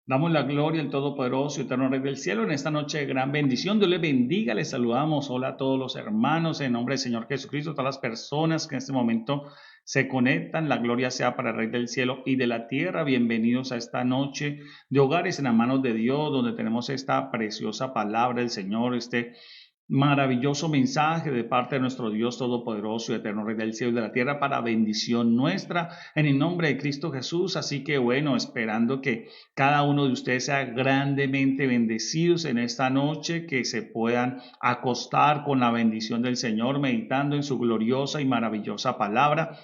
Damos la gloria al Todopoderoso y Eterno Rey del Cielo en esta noche de gran bendición. Dios les bendiga, les saludamos. Hola a todos los hermanos en nombre del Señor Jesucristo, todas las personas que en este momento se conectan. La gloria sea para el Rey del Cielo y de la tierra. Bienvenidos a esta noche de hogares en las manos de Dios, donde tenemos esta preciosa palabra del Señor, este maravilloso mensaje de parte de nuestro Dios Todopoderoso y Eterno Rey del Cielo y de la tierra para bendición nuestra en el nombre de Cristo Jesús. Así que bueno, esperando que cada uno de ustedes sea grandemente bendecidos en esta noche, que se puedan acostar con la bendición del Señor, meditando en su gloriosa y maravillosa palabra,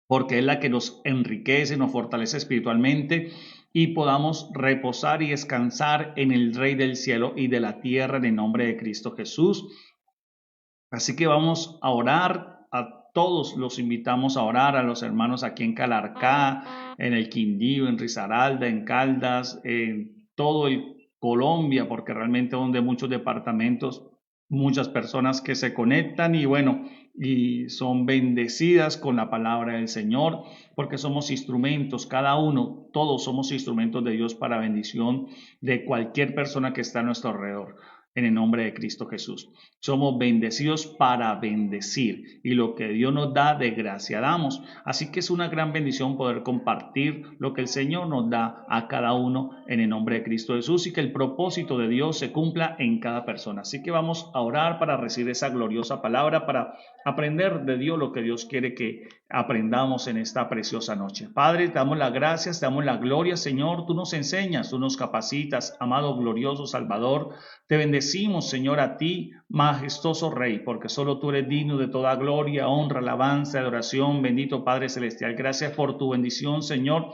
porque es la que nos enriquece, nos fortalece espiritualmente y podamos reposar y descansar en el Rey del cielo y de la tierra en el nombre de Cristo Jesús. Así que vamos a orar, a todos los invitamos a orar, a los hermanos aquí en Calarcá, en el Quindío, en Risaralda, en Caldas, en todo el Colombia, porque realmente donde muchos departamentos, muchas personas que se conectan y bueno, y son bendecidas con la palabra del Señor, porque somos instrumentos, cada uno, todos somos instrumentos de Dios para bendición de cualquier persona que está a nuestro alrededor. En el nombre de Cristo Jesús. Somos bendecidos para bendecir y lo que Dios nos da de gracia damos. Así que es una gran bendición poder compartir lo que el Señor nos da a cada uno en el nombre de Cristo Jesús y que el propósito de Dios se cumpla en cada persona. Así que vamos a orar para recibir esa gloriosa palabra, para aprender de Dios lo que Dios quiere que aprendamos en esta preciosa noche. Padre, te damos las gracias, te damos la gloria, Señor. Tú nos enseñas, tú nos capacitas, amado glorioso Salvador. Te bendecimos, Señor, a ti, majestuoso Rey, porque solo tú eres digno de toda gloria, honra, alabanza, adoración. Bendito Padre Celestial, gracias por tu bendición, Señor.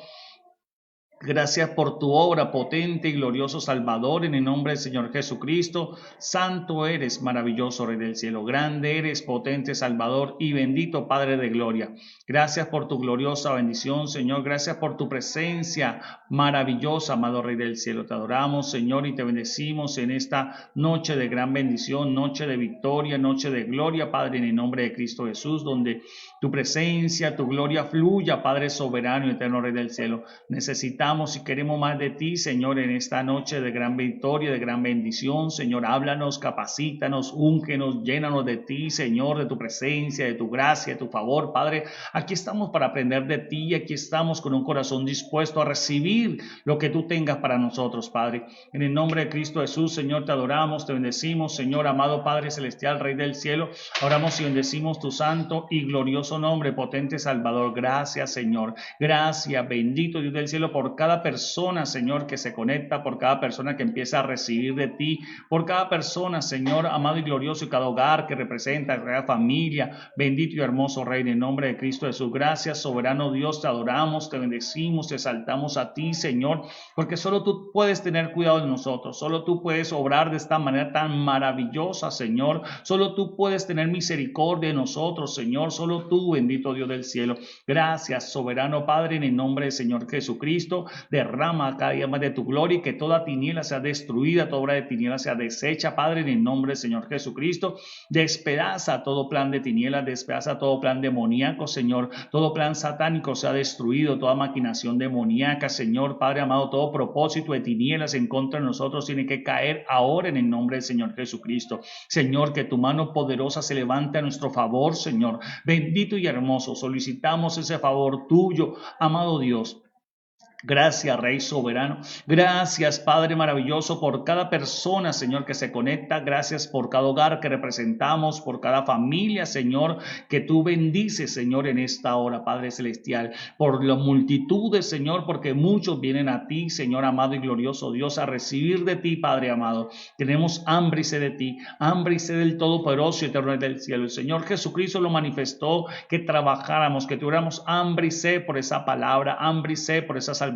Gracias por tu obra potente y glorioso Salvador, en el nombre del Señor Jesucristo. Santo eres, maravilloso Rey del cielo. Grande eres, potente Salvador y bendito Padre de gloria. Gracias por tu gloriosa bendición, Señor. Gracias por tu presencia maravillosa, amado Rey del cielo. Te adoramos, Señor, y te bendecimos en esta noche de gran bendición, noche de victoria, noche de gloria, Padre, en el nombre de Cristo Jesús, donde tu presencia, tu gloria fluya, Padre soberano y eterno Rey del cielo. Necesitamos y queremos más de ti, Señor, en esta noche de gran victoria, de gran bendición. Señor, háblanos, capacítanos, úngenos, llénanos de ti, Señor, de tu presencia, de tu gracia, de tu favor, Padre. Aquí estamos para aprender de ti, aquí estamos con un corazón dispuesto a recibir lo que tú tengas para nosotros, Padre. En el nombre de Cristo Jesús, Señor, te adoramos, te bendecimos, Señor, amado Padre Celestial, Rey del cielo. Oramos y bendecimos tu santo y glorioso nombre, potente Salvador. Gracias, Señor. Gracias, bendito Dios del cielo, por cada persona, Señor, que se conecta, por cada persona que empieza a recibir de ti, por cada persona, Señor, amado y glorioso, y cada hogar que representa, cada familia, bendito y hermoso Rey, en el nombre de Cristo Jesús. Gracias, soberano Dios, te adoramos, te bendecimos, te exaltamos a ti, Señor, porque solo tú puedes tener cuidado de nosotros, solo tú puedes obrar de esta manera tan maravillosa, Señor, solo tú puedes tener misericordia de nosotros, Señor, solo tú, bendito Dios del cielo. Gracias, soberano Padre, en el nombre del Señor Jesucristo. Derrama cada día más de tu gloria y que toda tiniebla sea destruida, toda obra de tiniebla sea deshecha, Padre, en el nombre del Señor Jesucristo. Despedaza todo plan de tinieblas, despedaza todo plan demoníaco, Señor, todo plan satánico sea destruido, toda maquinación demoníaca, Señor, Padre amado, todo propósito de tinieblas en contra de nosotros tiene que caer ahora en el nombre del Señor Jesucristo. Señor, que tu mano poderosa se levante a nuestro favor, Señor, bendito y hermoso. Solicitamos ese favor tuyo, amado Dios. Gracias, Rey soberano. Gracias, Padre maravilloso, por cada persona, Señor, que se conecta. Gracias por cada hogar que representamos, por cada familia, Señor, que tú bendices, Señor, en esta hora, Padre celestial. Por las multitudes, Señor, porque muchos vienen a ti, Señor amado y glorioso Dios, a recibir de ti, Padre amado. Tenemos hambre y sed de ti, hambre y sed del Todopoderoso y Eterno del cielo. El Señor Jesucristo lo manifestó, que trabajáramos, que tuviéramos hambre y sed por esa palabra, hambre y sed por esa salvación,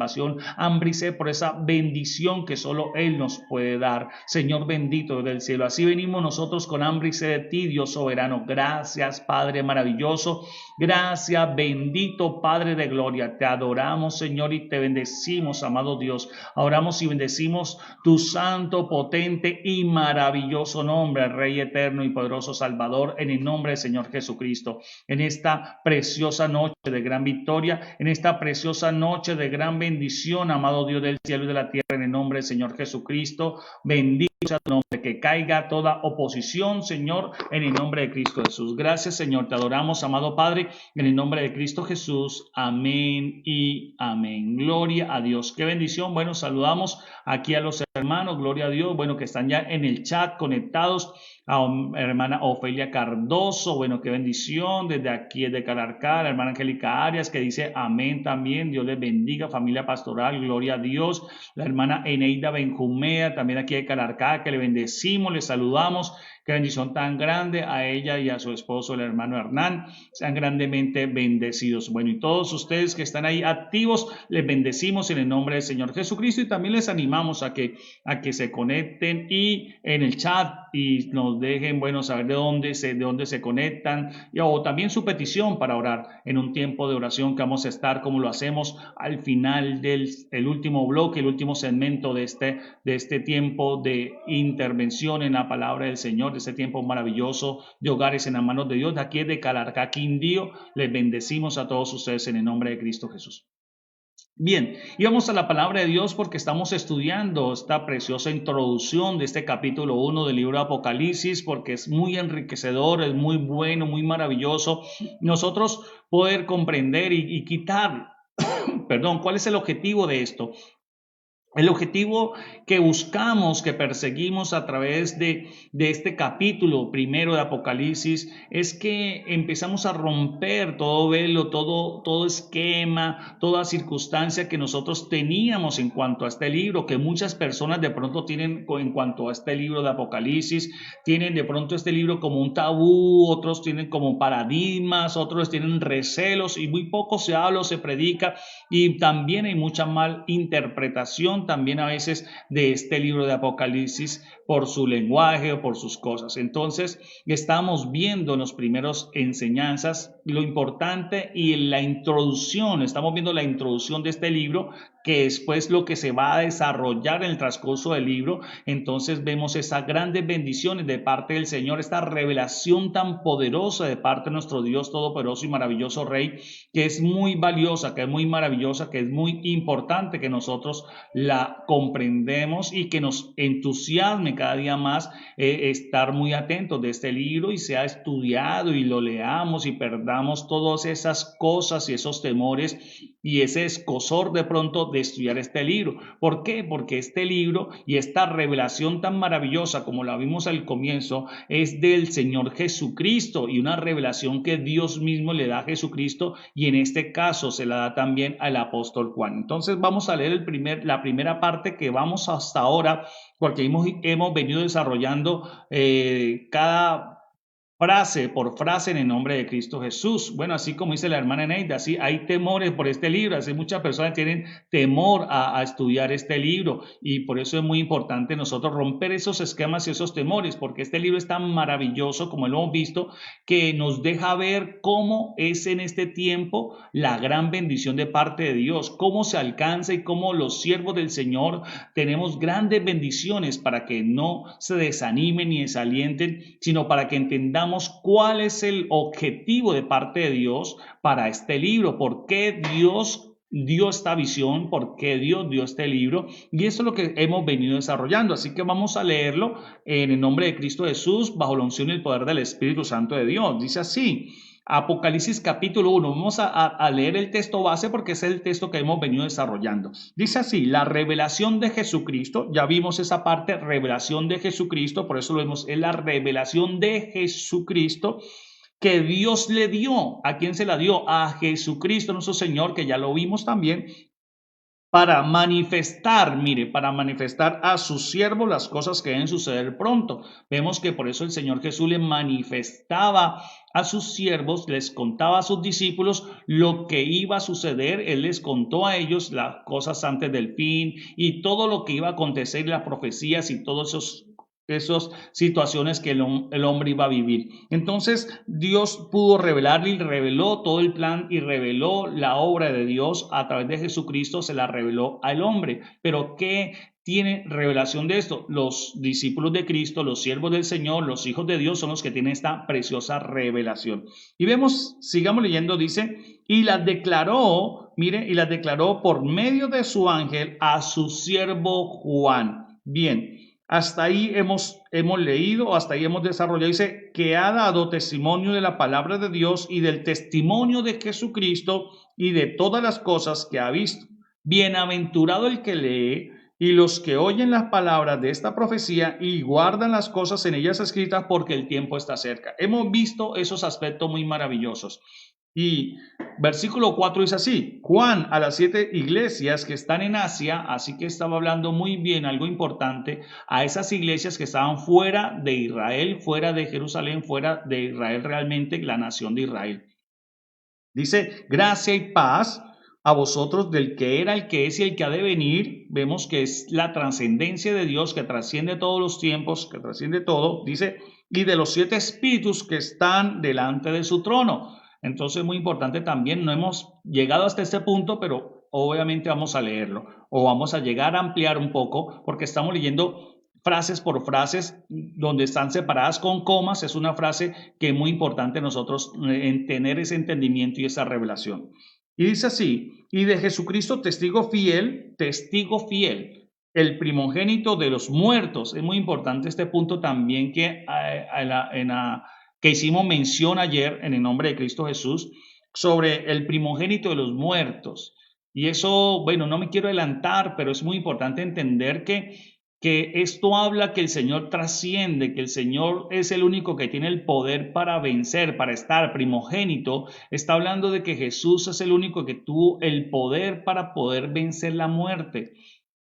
hambre y sed por esa bendición que solo Él nos puede dar. Señor bendito del cielo, así venimos nosotros con hambre y sed de ti, Dios soberano. Gracias, Padre maravilloso. Gracias, bendito Padre de gloria. Te adoramos, Señor, y te bendecimos, amado Dios. Oramos y bendecimos tu santo, potente y maravilloso nombre, Rey eterno y poderoso Salvador, en el nombre del Señor Jesucristo. En esta preciosa noche de gran victoria, en esta preciosa noche de gran bendición, amado Dios del cielo y de la tierra, en el nombre del Señor Jesucristo. Bendito sea tu nombre, que caiga toda oposición, Señor, en el nombre de Cristo Jesús. Gracias, Señor, te adoramos, amado Padre, en el nombre de Cristo Jesús. Amén y amén. Gloria a Dios. Qué bendición. Bueno, saludamos aquí a los hermanos, gloria a Dios, bueno, que están ya en el chat conectados. A hermana Ofelia Cardoso, bueno, qué bendición, desde aquí, desde Calarcá, la hermana Angélica Arias, que dice amén también, Dios les bendiga, familia pastoral, gloria a Dios, la hermana Eneida Benjumea, también aquí de Calarcá, que le bendecimos, le saludamos, qué bendición tan grande a ella y a su esposo, el hermano Hernán, sean grandemente bendecidos. Bueno, y todos ustedes que están ahí activos, les bendecimos en el nombre del Señor Jesucristo y también les animamos a que se conecten y en el chat y nos dejen, bueno, saber de dónde se conectan o también su petición para orar en un tiempo de oración que vamos a estar como lo hacemos al final del último bloque, el último segmento de este tiempo de intervención en la palabra del Señor, de este tiempo maravilloso de hogares en las manos de Dios. De aquí de Calarcá, Quindío, les bendecimos a todos ustedes en el nombre de Cristo Jesús. Bien, y vamos a la palabra de Dios porque estamos estudiando esta preciosa introducción de este capítulo 1 del libro de Apocalipsis, porque es muy enriquecedor, es muy bueno, muy maravilloso nosotros poder comprender y quitar, perdón, ¿cuál es el objetivo de esto? El objetivo que buscamos, que perseguimos a través de este capítulo primero de Apocalipsis es que empezamos a romper todo velo, todo esquema, toda circunstancia que nosotros teníamos en cuanto a este libro, que muchas personas de pronto tienen en cuanto a este libro de Apocalipsis, tienen de pronto este libro como un tabú, otros tienen como paradigmas, otros tienen recelos y muy poco se habla o se predica y también hay mucha mal interpretación también a veces de este libro de Apocalipsis por su lenguaje o por sus cosas. Entonces estamos viendo en los primeros enseñanzas lo importante y la introducción, estamos viendo la introducción de este libro que después lo que se va a desarrollar en el transcurso del libro. Entonces vemos esas grandes bendiciones de parte del Señor, esta revelación tan poderosa de parte de nuestro Dios todopoderoso y maravilloso Rey, que es muy valiosa, que es muy maravillosa, que es muy importante que nosotros la comprendemos y que nos entusiasme cada día más estar muy atentos de este libro y sea estudiado y lo leamos y perdamos todas esas cosas y esos temores y ese escozor de pronto de estudiar este libro. ¿Por qué? Porque este libro y esta revelación tan maravillosa como la vimos al comienzo es del Señor Jesucristo y una revelación que Dios mismo le da a Jesucristo y en este caso se la da también al apóstol Juan. Entonces vamos a leer la primera parte que vamos hasta ahora porque hemos venido desarrollando cada frase por frase en el nombre de Cristo Jesús. Bueno, así como dice la hermana Neida, así hay temores por este libro, así muchas personas tienen temor a estudiar este libro y por eso es muy importante nosotros romper esos esquemas y esos temores, porque este libro es tan maravilloso como lo hemos visto, que nos deja ver cómo es en este tiempo la gran bendición de parte de Dios, cómo se alcanza y cómo los siervos del Señor tenemos grandes bendiciones para que no se desanimen ni desalienten, sino para que entendamos cuál es el objetivo de parte de Dios para este libro, por qué Dios dio esta visión, por qué Dios dio este libro, y eso es lo que hemos venido desarrollando. Así que vamos a leerlo en el nombre de Cristo Jesús, bajo la unción y el poder del Espíritu Santo de Dios. Dice así: Apocalipsis capítulo 1, vamos a leer el texto base porque es el texto que hemos venido desarrollando. Dice así: la revelación de Jesucristo, ya vimos esa parte, revelación de Jesucristo, por eso lo vemos, es la revelación de Jesucristo que Dios le dio. ¿A quién se la dio? A Jesucristo nuestro Señor, que ya lo vimos también, para manifestar, mire, para manifestar a sus siervos las cosas que deben suceder pronto. Vemos que por eso el Señor Jesús le manifestaba a sus siervos, les contaba a sus discípulos lo que iba a suceder. Él les contó a ellos las cosas antes del fin y todo lo que iba a acontecer, las profecías y todos esas situaciones que el hombre iba a vivir. Entonces Dios pudo revelarle y reveló todo el plan y reveló la obra de Dios a través de Jesucristo, se la reveló al hombre. Pero ¿qué tiene revelación de esto? Los discípulos de Cristo, los siervos del Señor, los hijos de Dios son los que tienen esta preciosa revelación. Y vemos, sigamos leyendo, dice, y las declaró, mire, y las declaró por medio de su ángel a su siervo Juan. Bien, hasta ahí hemos leído, hasta ahí hemos desarrollado, dice, que ha dado testimonio de la palabra de Dios y del testimonio de Jesucristo y de todas las cosas que ha visto. Bienaventurado el que lee y los que oyen las palabras de esta profecía y guardan las cosas en ellas escritas, porque el tiempo está cerca. Hemos visto esos aspectos muy maravillosos. Y versículo 4 dice así: Juan a las 7 iglesias que están en Asia, así que estaba hablando muy bien, algo importante, a esas iglesias que estaban fuera de Israel, fuera de Jerusalén, fuera de Israel realmente, la nación de Israel. Dice, gracia y paz a vosotros del que era, el que es y el que ha de venir. Vemos que es la trascendencia de Dios que trasciende todos los tiempos, que trasciende todo. Dice, y de los 7 espíritus que están delante de su trono. Entonces, muy importante también, no hemos llegado hasta este punto, pero obviamente vamos a leerlo o vamos a llegar a ampliar un poco porque estamos leyendo frases por frases donde están separadas con comas. Es una frase que es muy importante nosotros en tener ese entendimiento y esa revelación. Y dice así: y de Jesucristo testigo fiel, el primogénito de los muertos. Es muy importante este punto también que hicimos mención ayer en el nombre de Cristo Jesús, sobre el primogénito de los muertos. Y eso, bueno, no me quiero adelantar, pero es muy importante entender que esto habla que el Señor trasciende, que el Señor es el único que tiene el poder para vencer, para estar primogénito. Está hablando de que Jesús es el único que tuvo el poder para poder vencer la muerte.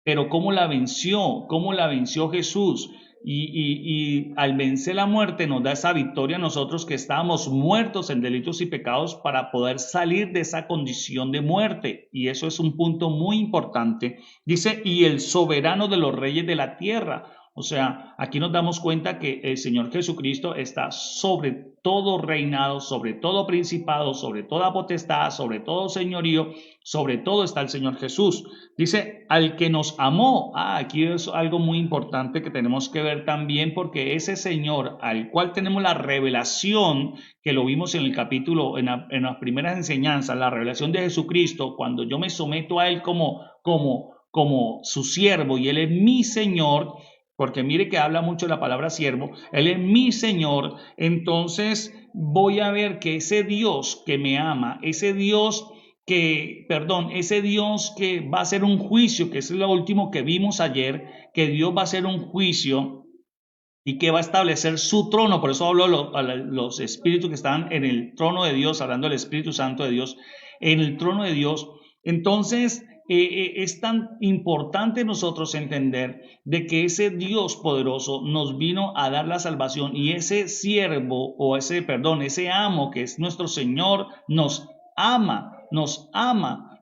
Pero ¿cómo la venció? ¿Cómo la venció Jesús? Y al vencer la muerte nos da esa victoria a nosotros que estábamos muertos en delitos y pecados, para poder salir de esa condición de muerte. Y eso es un punto muy importante. Dice, y el soberano de los reyes de la tierra. O sea, aquí nos damos cuenta que el Señor Jesucristo está sobre todo reinado, sobre todo principado, sobre toda potestad, sobre todo señorío, sobre todo está el Señor Jesús. Dice, al que nos amó. Aquí es algo muy importante que tenemos que ver también, porque ese Señor al cual tenemos la revelación, que lo vimos en el capítulo, en las primeras enseñanzas, la revelación de Jesucristo, cuando yo me someto a Él como su siervo y Él es mi Señor. Porque mire que habla mucho la palabra siervo, Él es mi Señor, entonces voy a ver que ese Dios que me ama, ese Dios que va a hacer un juicio, que es lo último que vimos ayer, que Dios va a hacer un juicio y que va a establecer su trono. Por eso hablo a los espíritus que están en el trono de Dios, hablando del Espíritu Santo de Dios, en el trono de Dios. Entonces, es tan importante nosotros entender de que ese Dios poderoso nos vino a dar la salvación, y ese siervo o ese amo que es nuestro Señor nos ama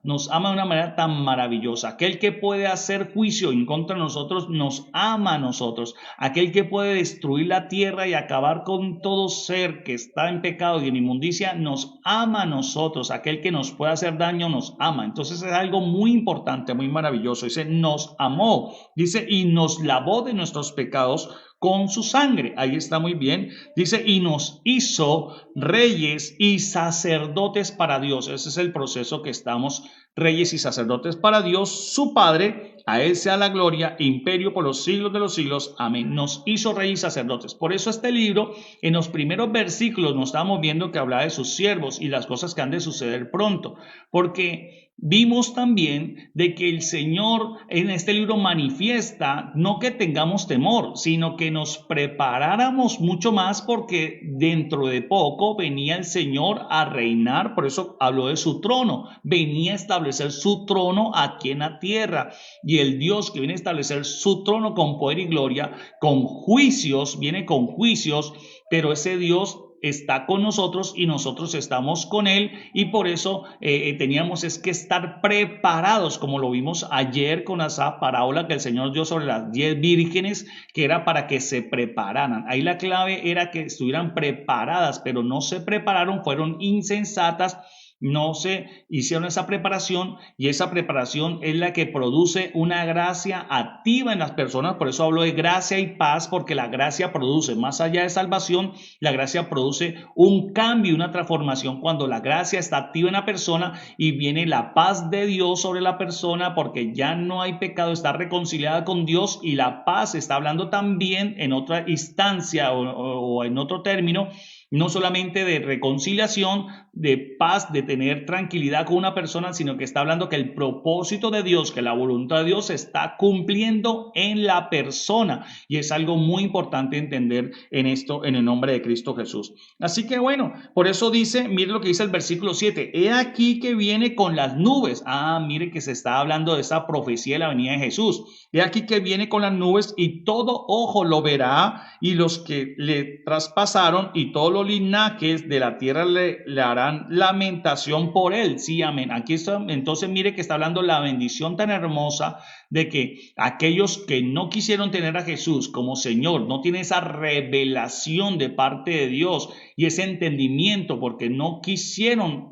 de una manera tan maravillosa. Aquel que puede hacer juicio en contra de nosotros nos ama a nosotros. Aquel que puede destruir la tierra y acabar con todo ser que está en pecado y en inmundicia nos ama a nosotros. Aquel que nos puede hacer daño nos ama. Entonces es algo muy importante, muy maravilloso. Dice, nos amó, dice, y nos lavó de nuestros pecados con su sangre. Ahí está muy bien. Dice, y nos hizo reyes y sacerdotes para Dios. Ese es el proceso que estamos, reyes y sacerdotes para Dios, su Padre. A Él sea la gloria, imperio por los siglos de los siglos. Amén. Nos hizo reyes y sacerdotes. Por eso este libro, en los primeros versículos, nos estamos viendo que habla de sus siervos y las cosas que han de suceder pronto. Porque vimos también de que el Señor en este libro manifiesta no que tengamos temor, sino que nos preparáramos mucho más, porque dentro de poco venía el Señor a reinar. Por eso habló de su trono, venía a establecer su trono aquí en la tierra, y el Dios que viene a establecer su trono con poder y gloria, con juicios, viene con juicios, pero ese Dios está con nosotros y nosotros estamos con Él, y por eso teníamos que estar preparados, como lo vimos ayer con esa parábola que el Señor dio sobre las 10 vírgenes, que era para que se prepararan. Ahí la clave era que estuvieran preparadas, pero no se prepararon, fueron insensatas, no se hicieron esa preparación, y esa preparación es la que produce una gracia activa en las personas. Por eso hablo de gracia y paz, porque la gracia produce, más allá de salvación, la gracia produce un cambio, una transformación cuando la gracia está activa en la persona y viene la paz de Dios sobre la persona, porque ya no hay pecado, está reconciliada con Dios. Y la paz está hablando también en otra instancia o en otro término, no solamente de reconciliación, de paz, de tener tranquilidad con una persona, sino que está hablando que el propósito de Dios, que la voluntad de Dios se está cumpliendo en la persona. Y es algo muy importante entender en esto, en el nombre de Cristo Jesús. Así que bueno, por eso dice, mire lo que dice el versículo 7, he aquí que viene con las nubes. Mire que se está hablando de esa profecía de la venida de Jesús. He aquí que viene con las nubes y todo ojo lo verá, y los que le traspasaron y todos los linajes de la tierra le harán lamentación por él. Sí, amén. Aquí está, entonces mire que está hablando la bendición tan hermosa de que aquellos que no quisieron tener a Jesús como Señor, no tienen esa revelación de parte de Dios y ese entendimiento, porque no quisieron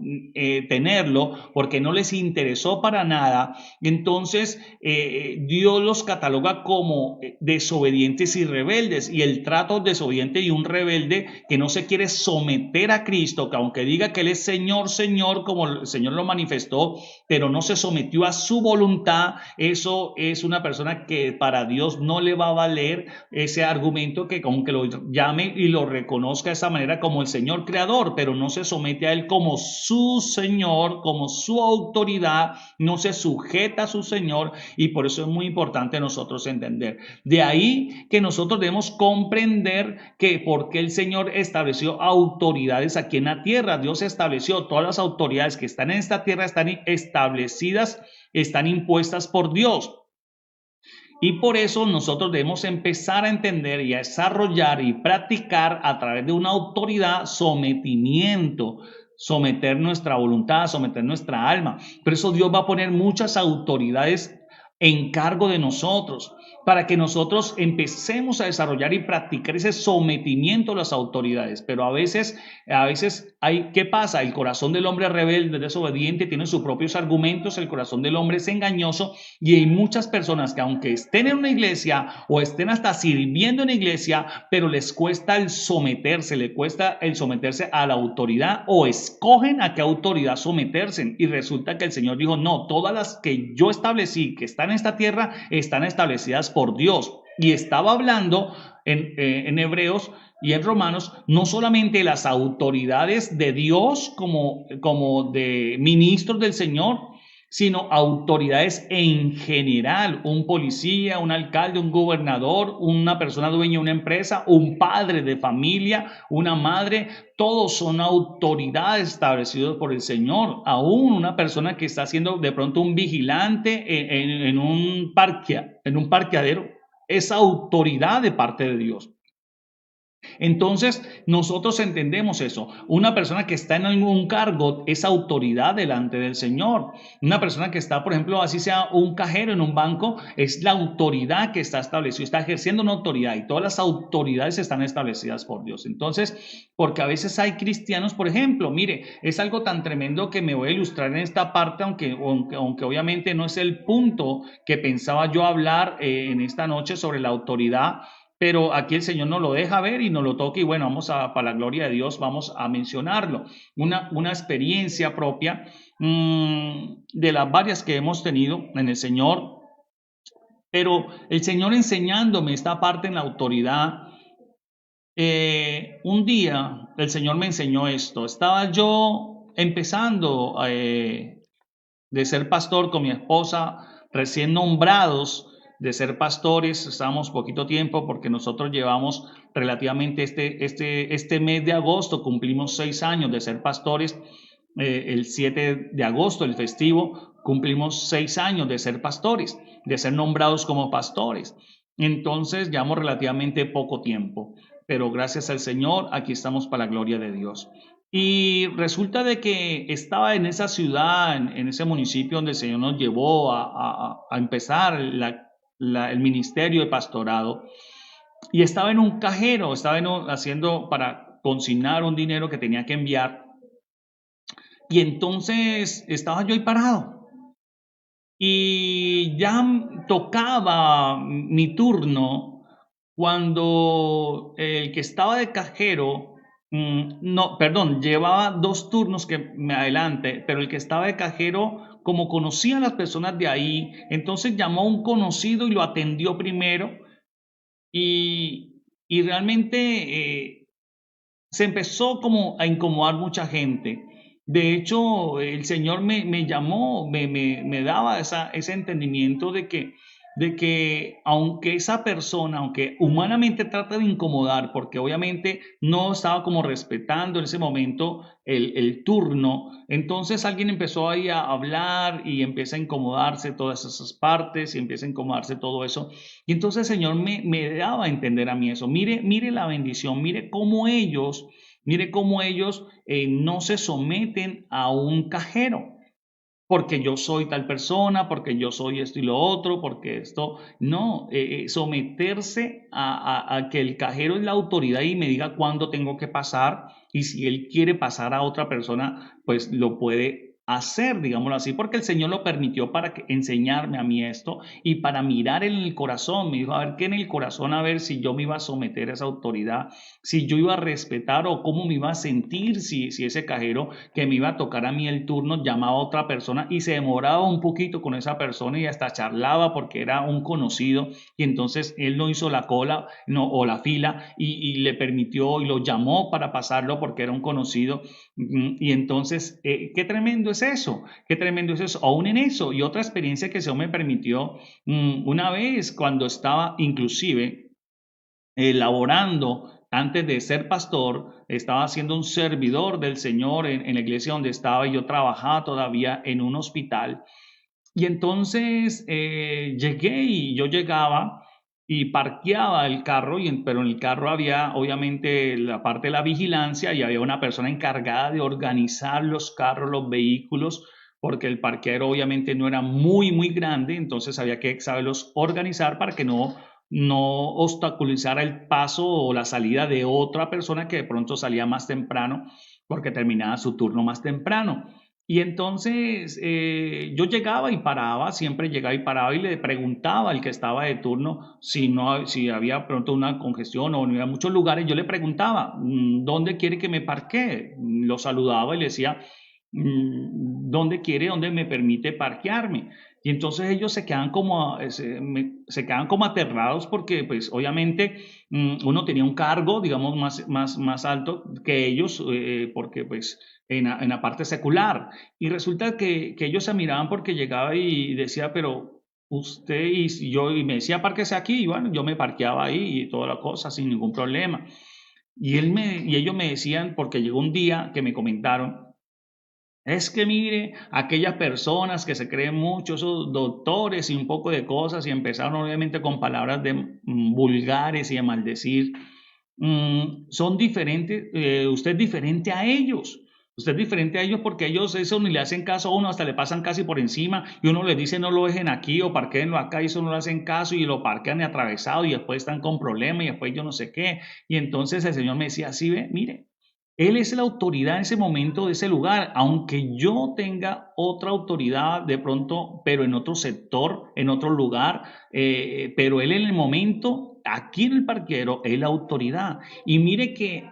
tenerlo, porque no les interesó para nada, entonces Dios los cataloga como desobedientes y rebeldes. Y el trato desobediente y un rebelde que no se quiere someter a Cristo, que aunque diga que Él es Señor, Señor, como el Señor lo manifestó, pero no se sometió a su voluntad, eso es una persona que para Dios no le va a valer ese argumento, que aunque lo llame y lo reconozca de esa manera como el Señor creador, pero no se somete a Él como su Señor, como su autoridad, no se sujeta a su Señor. Y por eso es muy importante nosotros entender. De ahí que nosotros debemos comprender que porque el Señor estableció autoridades aquí en la tierra. Dios estableció todas las autoridades que están en esta tierra, están establecidas, están impuestas por Dios. Y por eso nosotros debemos empezar a entender y a desarrollar y practicar a través de una autoridad sometimiento, someter nuestra voluntad, someter nuestra alma. Por eso Dios va a poner muchas autoridades en cargo de nosotros, para que nosotros empecemos a desarrollar y practicar ese sometimiento a las autoridades. Pero a veces ¿qué pasa? El corazón del hombre rebelde, desobediente, tiene sus propios argumentos, el corazón del hombre es engañoso, y hay muchas personas que aunque estén en una iglesia o estén hasta sirviendo en iglesia, pero les cuesta el someterse, les cuesta el someterse a la autoridad, o escogen a qué autoridad someterse. Y resulta que el Señor dijo, no, todas las que yo establecí, que están en esta tierra, están establecidas por Dios. Y estaba hablando en Hebreos y en Romanos, no solamente las autoridades de Dios como de ministros del Señor, sino autoridades en general, un policía, un alcalde, un gobernador, una persona dueña de una empresa, un padre de familia, una madre, todos son autoridades establecidas por el Señor. Aún una persona que está siendo de pronto un vigilante en un parqueadero, es autoridad de parte de Dios. Entonces, nosotros entendemos eso. Una persona que está en algún cargo es autoridad delante del Señor. Una persona que está, por ejemplo, así sea un cajero en un banco, es la autoridad que está establecida, está ejerciendo una autoridad, y todas las autoridades están establecidas por Dios. Entonces, porque a veces hay cristianos, por ejemplo, mire, es algo tan tremendo que me voy a ilustrar en esta parte, aunque obviamente no es el punto que pensaba yo hablar en esta noche sobre la autoridad. Pero aquí el Señor nos lo deja ver y nos lo toca, y bueno, para la gloria de Dios, vamos a mencionarlo. Una experiencia propia de las varias que hemos tenido en el Señor, pero el Señor enseñándome esta parte en la autoridad. Un día el Señor me enseñó esto. Estaba yo empezando de ser pastor con mi esposa, recién nombrados de ser pastores. Estábamos poquito tiempo porque nosotros llevamos relativamente este mes de agosto, cumplimos 6 años de ser pastores. El 7 de agosto, el festivo, cumplimos 6 años de ser pastores, de ser nombrados como pastores. Entonces llevamos relativamente poco tiempo, pero gracias al Señor aquí estamos para la gloria de Dios. Y resulta de que estaba en esa ciudad, en ese municipio donde el Señor nos llevó a empezar el ministerio de pastorado, y estaba en un cajero, haciendo para consignar un dinero que tenía que enviar. Y entonces estaba yo ahí parado y ya tocaba mi turno cuando el que estaba de cajero, no, perdón, llevaba 2 turnos que me adelante, pero el que estaba de cajero, como conocía a las personas de ahí, entonces llamó a un conocido y lo atendió primero y realmente se empezó como a incomodar mucha gente. De hecho, el Señor me llamó, me daba ese entendimiento de que aunque esa persona, aunque humanamente trata de incomodar, porque obviamente no estaba como respetando en ese momento el turno, entonces alguien empezó ahí a hablar y empieza a incomodarse todas esas partes y empieza a incomodarse todo eso. Y entonces el Señor me daba a entender a mí eso. Mire la bendición, mire cómo ellos no se someten a un cajero. Porque yo soy tal persona, porque yo soy esto y lo otro, porque esto, no, someterse a que el cajero es la autoridad y me diga cuándo tengo que pasar y si él quiere pasar a otra persona, pues lo puede hacer, digámoslo así, porque el Señor lo permitió para enseñarme a mí esto y para mirar en el corazón, me dijo, a ver qué en el corazón, a ver si yo me iba a someter a esa autoridad, si yo iba a respetar o cómo me iba a sentir si ese cajero que me iba a tocar a mí el turno llamaba a otra persona y se demoraba un poquito con esa persona y hasta charlaba porque era un conocido y entonces él no hizo la cola no, o la fila y le permitió y lo llamó para pasarlo porque era un conocido. Y entonces, qué tremendo es eso, qué tremendo es eso, aún en eso. Y otra experiencia que se me permitió una vez cuando estaba inclusive laborando antes de ser pastor, estaba siendo un servidor del Señor en la iglesia donde estaba y yo trabajaba todavía en un hospital. Y entonces llegué y yo llegaba y parqueaba el carro, pero en el carro había obviamente la parte de la vigilancia y había una persona encargada de organizar los carros, los vehículos, porque el parqueadero obviamente no era muy grande, entonces había que saberlos organizar para que no obstaculizara el paso o la salida de otra persona que de pronto salía más temprano porque terminaba su turno más temprano. Y entonces yo llegaba y paraba, siempre llegaba y paraba y le preguntaba al que estaba de turno si había pronto una congestión o no había muchos lugares. Yo le preguntaba, ¿dónde quiere que me parquee? Lo saludaba y le decía, ¿dónde quiere, dónde me permite parquearme? Y entonces ellos se quedaban como aterrados porque pues obviamente uno tenía un cargo, digamos, más alto que ellos, porque pues en la parte secular. Y resulta que ellos se miraban porque llegaba y decía, pero usted y me decía, párquese aquí, y bueno, yo me parqueaba ahí y toda la cosa sin ningún problema. Y ellos me decían, porque llegó un día que me comentaron, es que mire, aquellas personas que se creen mucho, esos doctores y un poco de cosas, y empezaron obviamente con palabras vulgares y de maldecir, son diferentes, usted es diferente a ellos. Usted es diferente a ellos porque ellos eso ni le hacen caso a uno, hasta le pasan casi por encima y uno les dice no lo dejen aquí o parquéenlo acá y eso no le hacen caso y lo parquean atravesado y después están con problemas y después yo no sé qué. Y entonces el Señor me decía, sí, ve, mire, él es la autoridad en ese momento de ese lugar, aunque yo tenga otra autoridad de pronto, pero en otro sector, en otro lugar, pero él en el momento, aquí en el parquero, es la autoridad. Y mire que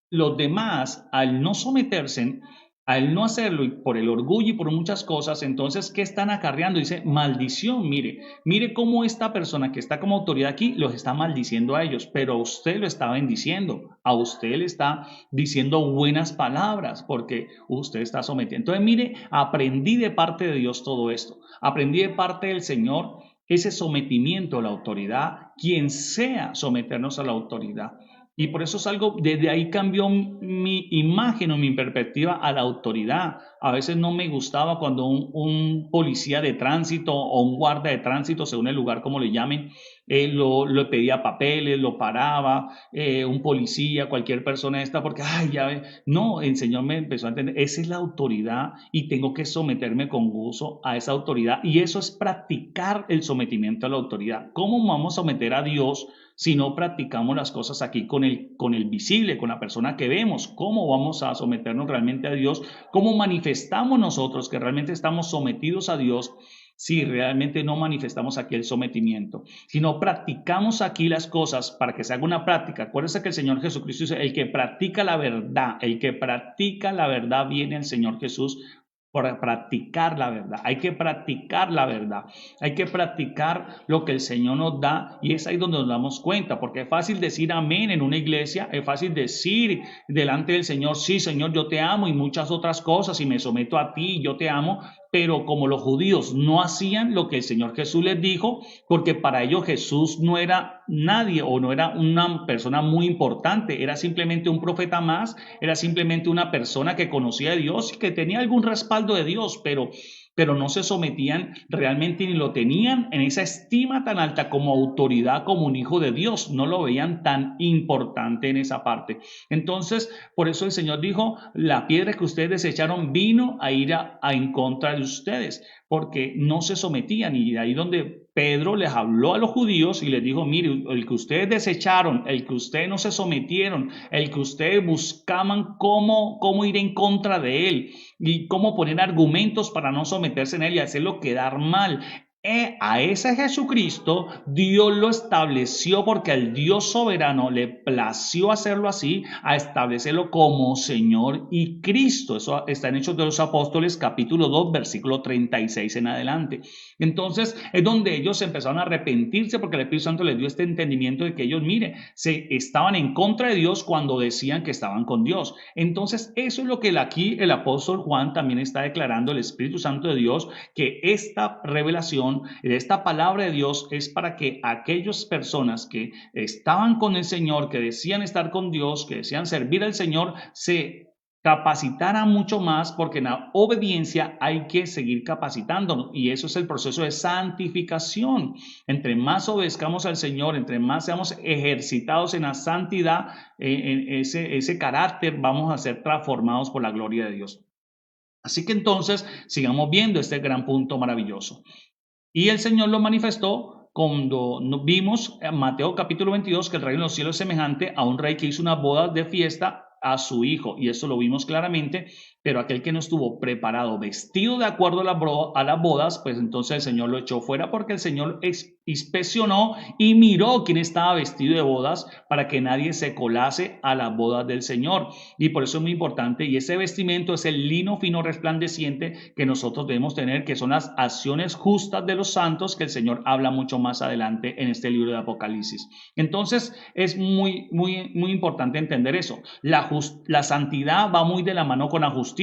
los demás, al no someterse, al no hacerlo y por el orgullo y por muchas cosas, entonces, ¿qué están acarreando? Dice, maldición, mire cómo esta persona que está como autoridad aquí los está maldiciendo a ellos, pero a usted lo está bendiciendo, a usted le está diciendo buenas palabras porque usted está sometido. Entonces, mire, aprendí de parte de Dios todo esto, aprendí de parte del Señor ese sometimiento a la autoridad, quien sea someternos a la autoridad. Y por eso es algo, desde ahí cambió mi imagen o mi perspectiva a la autoridad. A veces no me gustaba cuando un policía de tránsito o un guarda de tránsito, según el lugar como le llamen, le pedía papeles, lo paraba, un policía, cualquier persona esta, porque, ay, ya ve. No, el Señor me empezó a entender, esa es la autoridad y tengo que someterme con gozo a esa autoridad. Y eso es practicar el sometimiento a la autoridad. ¿Cómo vamos a someter a Dios si no practicamos las cosas aquí con el visible, con la persona que vemos? ¿Cómo vamos a someternos realmente a Dios? ¿Cómo manifestamos nosotros que realmente estamos sometidos a Dios si realmente no manifestamos aquí el sometimiento? Si no practicamos aquí las cosas para que se haga una práctica. Acuérdense que el Señor Jesucristo dice, el que practica la verdad, el que practica la verdad viene el Señor Jesús por practicar la verdad. Hay que practicar la verdad. Hay que practicar lo que el Señor nos da, y es ahí donde nos damos cuenta, porque es fácil decir amén en una iglesia, es fácil decir delante del Señor, sí, Señor, yo te amo y muchas otras cosas y me someto a ti, yo te amo, pero como los judíos no hacían lo que el Señor Jesús les dijo, porque para ellos Jesús no era nadie o no era una persona muy importante, era simplemente un profeta más, era simplemente una persona que conocía a Dios y que tenía algún respaldo de Dios, pero no se sometían realmente ni lo tenían en esa estima tan alta como autoridad, como un hijo de Dios, no lo veían tan importante en esa parte. Entonces, por eso el Señor dijo, la piedra que ustedes desecharon vino a ir en contra de ustedes, porque no se sometían, y de ahí donde Pedro les habló a los judíos y les dijo, mire, el que ustedes desecharon, el que ustedes no se sometieron, el que ustedes buscaban cómo ir en contra de él y cómo poner argumentos para no someterse en él y hacerlo quedar mal. A ese Jesucristo Dios lo estableció porque al Dios soberano le plació hacerlo así, a establecerlo como Señor y Cristo. Eso está en Hechos de los Apóstoles capítulo 2 versículo 36 en adelante. Entonces es donde ellos empezaron a arrepentirse porque el Espíritu Santo les dio este entendimiento de que ellos, mire, se estaban en contra de Dios cuando decían que estaban con Dios. Entonces eso es lo que aquí el apóstol Juan también está declarando, el Espíritu Santo de Dios, que esta revelación, esta palabra de Dios es para que aquellas personas que estaban con el Señor, que decían estar con Dios, que decían servir al Señor, se capacitara mucho más, porque en la obediencia hay que seguir capacitándonos, y eso es el proceso de santificación. Entre más obedezcamos al Señor, entre más seamos ejercitados en la santidad, en ese carácter, vamos a ser transformados por la gloria de Dios. Así que entonces sigamos viendo este gran punto maravilloso. Y el Señor lo manifestó cuando vimos en Mateo capítulo 22 que el reino de los cielos es semejante a un rey que hizo una boda de fiesta a su hijo, y eso lo vimos claramente. Pero aquel que no estuvo preparado, vestido de acuerdo a las bodas, pues entonces el Señor lo echó fuera, porque el Señor inspeccionó y miró quién estaba vestido de bodas para que nadie se colase a las bodas del Señor. Y por eso es muy importante, y ese vestimento es el lino fino resplandeciente que nosotros debemos tener, que son las acciones justas de los santos, que el Señor habla mucho más adelante en este libro de Apocalipsis. Entonces es muy importante entender eso. La santidad va muy de la mano con la justicia.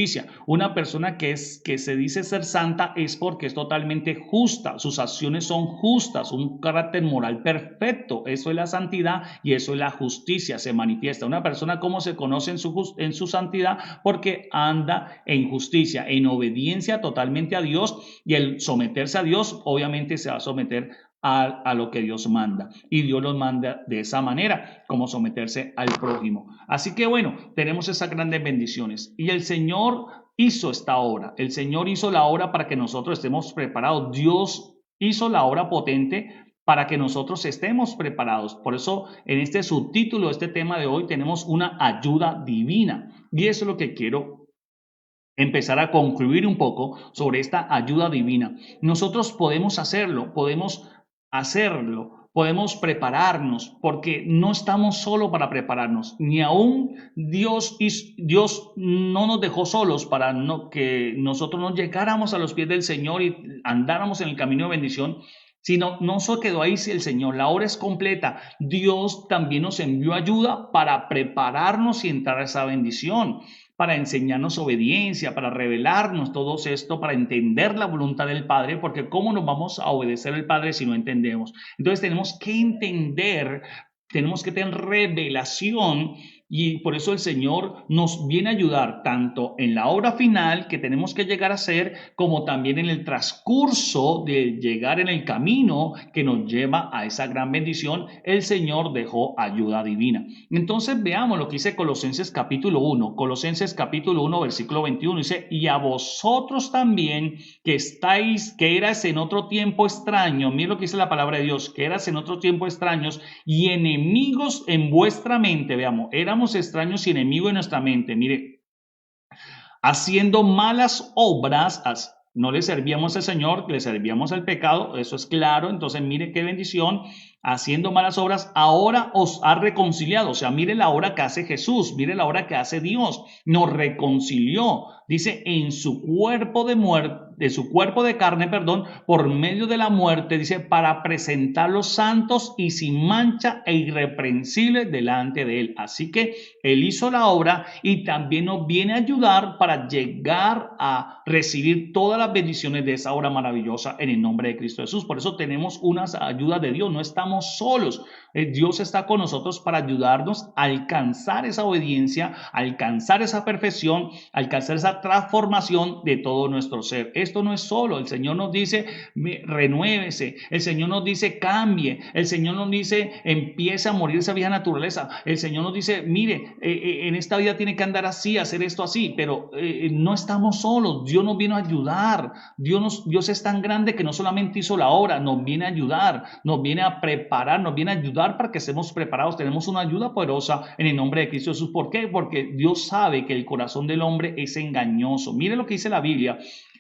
Una persona que se dice ser santa es porque es totalmente justa, sus acciones son justas, un carácter moral perfecto. Eso es la santidad y eso es la justicia, se manifiesta. Una persona, ¿cómo se conoce en su santidad? Porque anda en justicia, en obediencia totalmente a Dios, y el someterse a Dios obviamente se va a someter a lo que Dios manda, y Dios los manda de esa manera, como someterse al prójimo. Así que bueno, tenemos esas grandes bendiciones, y el Señor hizo esta obra. El Señor hizo la obra para que nosotros estemos preparados. Dios hizo la obra potente para que nosotros estemos preparados. Por eso en este subtítulo, este tema de hoy, tenemos una ayuda divina, y eso es lo que quiero empezar a concluir un poco sobre esta ayuda divina. Nosotros podemos hacerlo, podemos prepararnos, porque no estamos solo para prepararnos, ni aún Dios no nos dejó solos para que nosotros no llegáramos a los pies del Señor y andáramos en el camino de bendición, sino no solo quedó ahí el Señor, la obra es completa. Dios también nos envió ayuda para prepararnos y entrar a esa bendición, para enseñarnos obediencia, para revelarnos todo esto, para entender la voluntad del Padre, porque ¿cómo nos vamos a obedecer al Padre si no entendemos? Entonces tenemos que entender, tenemos que tener revelación Y por eso el Señor nos viene a ayudar tanto en la obra final que tenemos que llegar a hacer, como también en el transcurso de llegar en el camino que nos lleva a esa gran bendición. El Señor dejó ayuda divina. Entonces veamos lo que dice Colosenses capítulo 1. Colosenses capítulo 1, versículo 21. Dice, y a vosotros también que eras en otro tiempo extraño. Miren lo que dice la palabra de Dios, que eras en otro tiempo extraños y enemigos en vuestra mente. Veamos, éramos extraños y enemigos en nuestra mente. Mire, haciendo malas obras, no le servíamos al Señor, le servíamos al pecado, eso es claro. Entonces mire qué bendición, haciendo malas obras, ahora os ha reconciliado. O sea, mire la obra que hace Jesús, mire la obra que hace Dios, nos reconcilió, dice, en su cuerpo de muerte, de su cuerpo de carne, perdón, por medio de la muerte, dice, para presentarlos santos y sin mancha e irreprensibles delante de él. Así que él hizo la obra y también nos viene a ayudar para llegar a recibir todas las bendiciones de esa obra maravillosa en el nombre de Cristo Jesús. Por eso tenemos unas ayudas de Dios, no estamos solos. Dios está con nosotros para ayudarnos a alcanzar esa obediencia, a alcanzar esa perfección, a alcanzar esa transformación de todo nuestro ser. Esto no es solo. El Señor nos dice, renuévese. El Señor nos dice, cambie. El Señor nos dice, empieza a morir esa vieja naturaleza. El Señor nos dice, mire, en esta vida tiene que andar así, hacer esto así, pero no estamos solos. Dios nos vino a ayudar. Dios es tan grande que no solamente hizo la obra, nos viene a ayudar, nos viene a preparar, nos viene a ayudar para que estemos preparados. Tenemos una ayuda poderosa en el nombre de Cristo Jesús. ¿Por qué? Porque Dios sabe que el corazón del hombre es engañoso. Mire lo que dice la Biblia.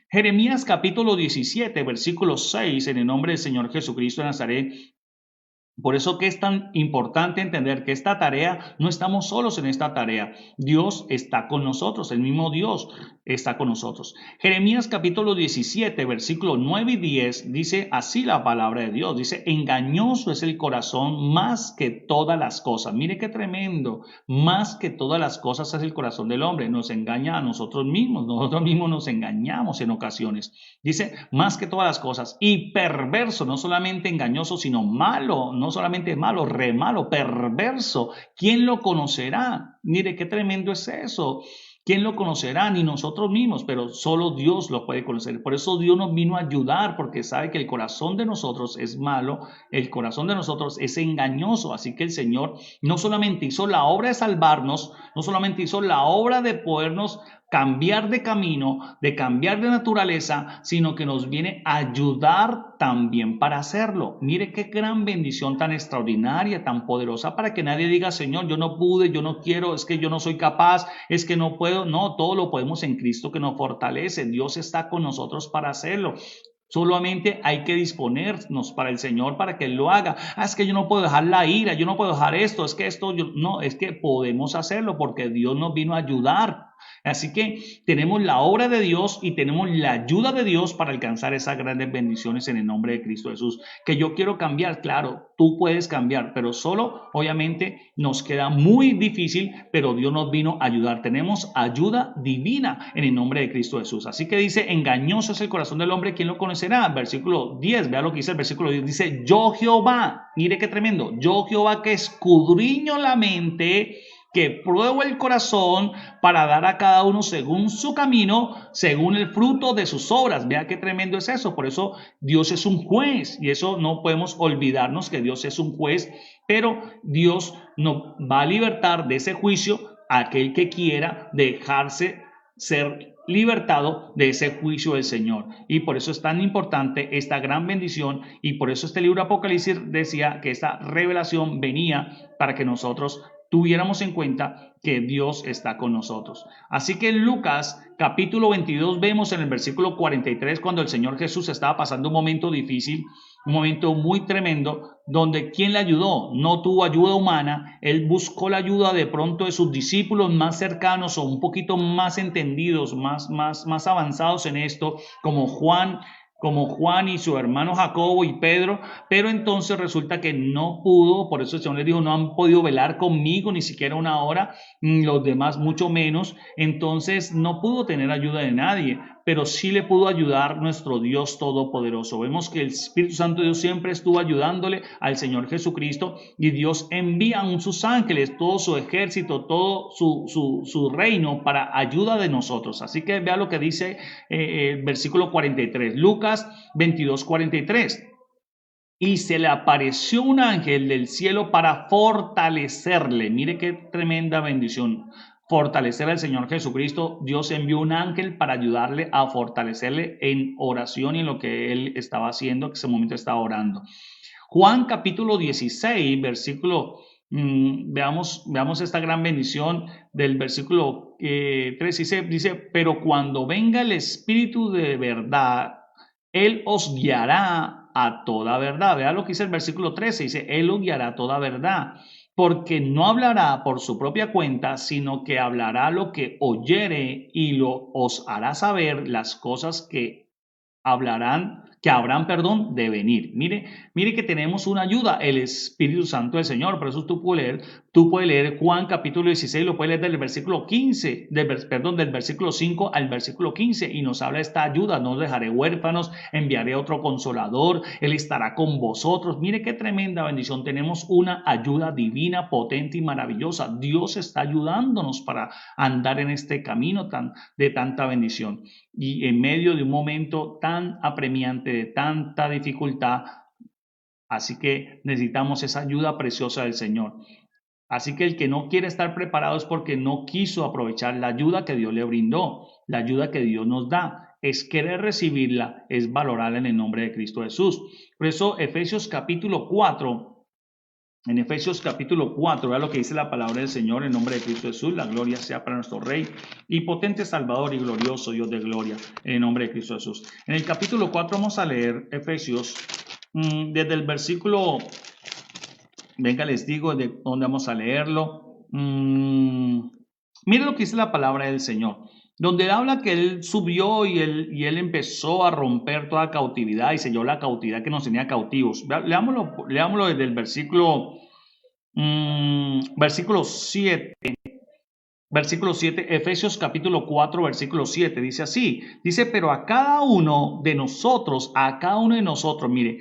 Jeremías capítulo 17, versículo 6, en el nombre del Señor Jesucristo de Nazaret. Por eso que es tan importante entender que esta tarea, no estamos solos en esta tarea. Dios está con nosotros, el mismo Dios está con nosotros. Jeremías capítulo 17, versículos 9 y 10, dice así la palabra de Dios. Dice, engañoso es el corazón más que todas las cosas. Mire qué tremendo. Más que todas las cosas es el corazón del hombre. Nos engaña a nosotros mismos nos engañamos en ocasiones. Dice, más que todas las cosas. Y perverso, no solamente engañoso, sino malo. No solamente malo, re malo, perverso. ¿Quién lo conocerá? Mire qué tremendo es eso. ¿Quién lo conocerá? Ni nosotros mismos, pero solo Dios lo puede conocer. Por eso Dios nos vino a ayudar, porque sabe que el corazón de nosotros es malo, el corazón de nosotros es engañoso. Así que el Señor no solamente hizo la obra de salvarnos, no solamente hizo la obra de podernos cambiar de camino, de cambiar de naturaleza, sino que nos viene a ayudar también para hacerlo. Mire qué gran bendición tan extraordinaria, tan poderosa, para que nadie diga, Señor, yo no pude, yo no quiero, es que yo no soy capaz, es que no puedo. No, todo lo podemos en Cristo que nos fortalece. Dios está con nosotros para hacerlo. Solamente hay que disponernos para el Señor para que Él lo haga. Es que yo no puedo dejar la ira, yo no puedo dejar esto, es que esto, no, es que podemos hacerlo porque Dios nos vino a ayudar. Así que tenemos la obra de Dios y tenemos la ayuda de Dios para alcanzar esas grandes bendiciones en el nombre de Cristo Jesús. Que yo quiero cambiar, claro, tú puedes cambiar, pero solo obviamente nos queda muy difícil, pero Dios nos vino a ayudar. Tenemos ayuda divina en el nombre de Cristo Jesús. Así que dice, engañoso es el corazón del hombre, ¿quién lo conocerá? Versículo 10, vea lo que dice el versículo 10, dice, yo Jehová, mire qué tremendo, yo Jehová que escudriño la mente, que pruebo el corazón para dar a cada uno según su camino, según el fruto de sus obras. Vea qué tremendo es eso. Por eso Dios es un juez y eso no podemos olvidarnos que Dios es un juez, pero Dios no va a libertar de ese juicio a aquel que quiera dejarse ser libertado de ese juicio del Señor. Y por eso es tan importante esta gran bendición y por eso este libro Apocalipsis decía que esta revelación venía para que nosotros tuviéramos en cuenta que Dios está con nosotros. Así que en Lucas capítulo 22 vemos en el versículo 43 cuando el Señor Jesús estaba pasando un momento difícil, un momento muy tremendo, donde ¿quién le ayudó? No tuvo ayuda humana, él buscó la ayuda de pronto de sus discípulos más cercanos o un poquito más entendidos, más avanzados en esto, como Juan como Juan y su hermano Jacobo y Pedro, pero entonces resulta que no pudo, por eso el Señor les dijo, no han podido velar conmigo ni siquiera una hora, los demás mucho menos, entonces no pudo tener ayuda de nadie, pero sí le pudo ayudar nuestro Dios Todopoderoso. Vemos que el Espíritu Santo de Dios siempre estuvo ayudándole al Señor Jesucristo y Dios envía a sus ángeles, todo su ejército, todo su reino para ayuda de nosotros. Así que vea lo que dice el versículo 43, Lucas 22, 43. Y se le apareció un ángel del cielo para fortalecerle. Mire qué tremenda bendición. Fortalecer al Señor Jesucristo. Dios envió un ángel para ayudarle a fortalecerle en oración y en lo que él estaba haciendo, que en ese momento estaba orando. Juan capítulo 16, versículo, veamos esta gran bendición del versículo 3, dice, pero cuando venga el Espíritu de verdad, Él os guiará a toda verdad. Vea lo que dice el versículo 13, dice, Él os guiará a toda verdad, porque no hablará por su propia cuenta, sino que hablará lo que oyere y os hará saber las cosas que habrán de venir. Mire que tenemos una ayuda, el Espíritu Santo del Señor. Por eso tú puedes leer Juan capítulo 16, lo puedes leer del versículo 15, del versículo 5 al versículo 15, y nos habla esta ayuda: no os dejaré huérfanos, enviaré otro consolador, Él estará con vosotros. Mire qué tremenda bendición, tenemos una ayuda divina, potente y maravillosa. Dios está ayudándonos para andar en este camino de tanta bendición. Y en medio de un momento tan apremiante, de tanta dificultad, así que necesitamos esa ayuda preciosa del Señor. Así que el que no quiere estar preparado es porque no quiso aprovechar la ayuda que Dios le brindó, la ayuda que Dios nos da. Es querer recibirla, es valorarla en el nombre de Cristo Jesús. Por eso Efesios capítulo 4, en Efesios capítulo 4, vea lo que dice la palabra del Señor en nombre de Cristo Jesús. La gloria sea para nuestro Rey y potente Salvador y glorioso Dios de gloria, en el nombre de Cristo Jesús. En el capítulo 4 vamos a leer Efesios desde el versículo, venga, les digo de dónde vamos a leerlo. Mire lo que dice la palabra del Señor, donde habla que Él subió y él empezó a romper toda cautividad y selló la cautividad que nos tenía cautivos. Leámoslo desde el versículo 7. Versículo 7, Efesios capítulo 4, versículo 7, dice así, dice, pero a cada uno de nosotros, mire,